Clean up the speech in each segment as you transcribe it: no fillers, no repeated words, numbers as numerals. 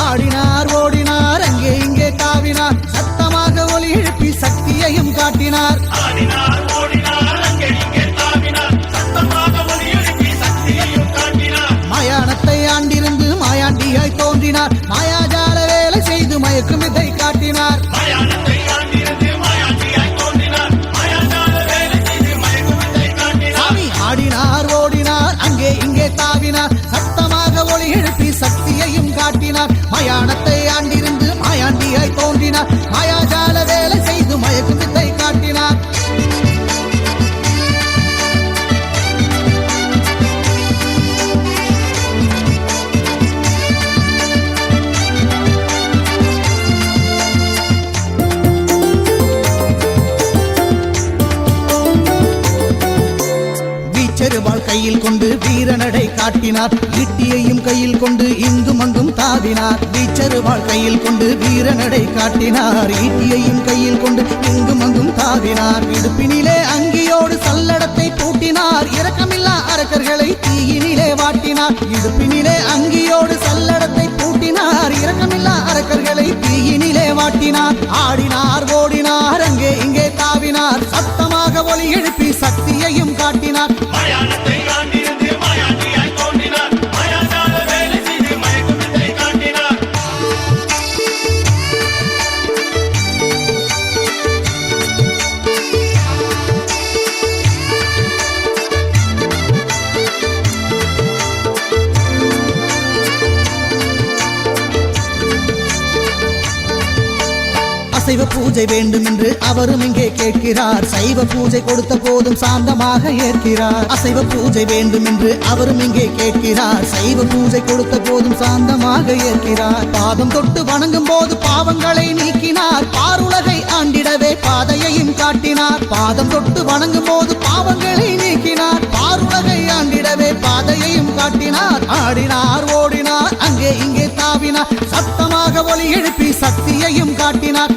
ஆடினார் ஓடினார் அங்கே இங்கே தாவினார் சத்தமாக ஒலி எழுப்பி சக்தியையும் காட்டினார். மயானத்தை ஆண்டிருந்து மாயாண்டியாய் தோன்றினார். மாயாஜால வேலை செய்து மயக்கும் வித்தை காட்டினார். சாமி ஆடினார் ஓடினார் அங்கே இங்கே தாவினார் சத்தமாக ஒலி எழுப்பி சக்தியையும் காட்டினார். மயானத்தை ஆண்டிருந்து மாயாண்டியாய் தோன்றினார். மாயாஜால வேலை செய்து மயக்கும் வித்தை காட்டினார். வீச்செருவாள் கையில் கொண்டு வீரநடை காட்டினார். ஈட்டியையும் கையில் கொண்டு இங்கும் அங்கும் தாவினார். வீச்செருவாள் கையில் கொண்டு வீரநடை காட்டினார். ஈட்டியையும் கையில் கொண்டு இங்கும் அங்கும் தாவினார். இடுப்பினிலே அங்கியோடு சல்லடத்தை பூட்டினார். இரக்கமில்லா அரக்கர்களை தீயினிலே வாட்டினார். இடுப்பினிலே அங்கியோடு சல்லடத்தை பூட்டினார். இரக்கமில்லா அரக்கர்களை தீயினிலே வாட்டினார். ஆடினார் ஓடினார் அங்கே இங்கே தாவினார் சத்தமாக ஒலி எழுப்பி சக்தியையும் காட்டினார். அசைவ பூஜை வேண்டும் என்று அவரும் இங்கே கேட்கிறார். சைவ பூஜை கொடுத்த போதும் சாந்தமாக ஏற்கிறார். அசைவ பூஜை வேண்டும் என்று அவரும் இங்கே கேட்கிறார். சைவ பூஜை கொடுத்த போதும் சாந்தமாக ஏற்கிறார். பாதம் தொட்டு வணங்கும் போது பாவங்களை நீக்கினார். பாருலகை ஆண்டிடவே பாதையையும் காட்டினார். பாதம் தொட்டு வணங்கும் போது பாவங்களை நீக்கினார். பாருலகை ஆண்டிடவே பாதையையும் காட்டினார். ஆடினார் ஓடினார் அங்கே இங்கே தாவினார் சத்தமாக ஒலி எழுப்பி சக்தியையும் காட்டினார்.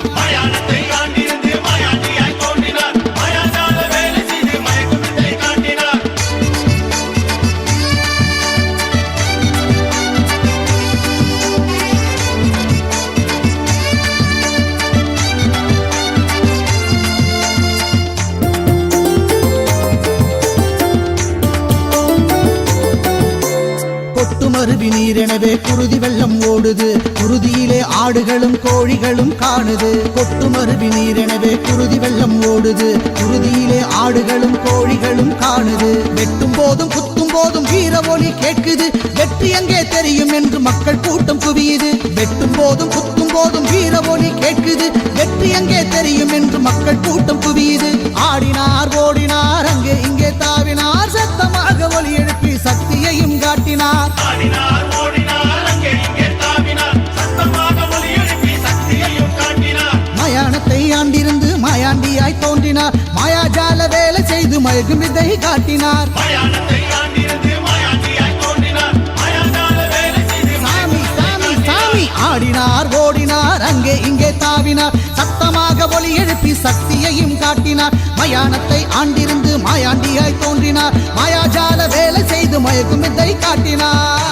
கொட்டுமருவி நீரெனவே குருதி வெள்ளம் ஓடுது. குருதியிலே ஆடுகளும் கோழிகளும் காணுது. கொட்டுமருவி நீரெனவே குருதி வெள்ளம் ஓடுது. குருதியிலே ஆடுகளும் கோழிகளும் காணுது. வெட்டும் போதும் குத்தும் போதும் வீர ஒலி கேட்குது. வெற்றி எங்கே தெரியும் என்று மக்கள் கூட்டம் குவியுது. வெட்டும் போதும் குத்தும் போதும் வீர ஒலி கேட்குது. வெற்றி எங்கே தெரியும் என்று மக்கள் கூட்டம் குவியுது. ஆடினார் ஓடினார் அங்கே இங்கே தாவினார் சத்தமாக ஒலி எழுப்பி சக்தியையும் காட்டினார். மயானத்தை ஆண்டிருந்து மாயாண்டியாய் தோன்றினார். மாயாஜால வேலை செய்து மயக்கும் வித்தை காட்டினார். சாமி சாமி சாமி ஆடினார் ஓடினார் அங்கே இங்கே தாவினார் சத்தமாக ஒலி எழுப்பி சக்தியையும் காட்டினார். மயானத்தை ஆண்டிருந்து மாயாண்டியாய் தோன்றினார். மாயாஜால வேலை செய்து மயக்கும் வித்தை காட்டினார்.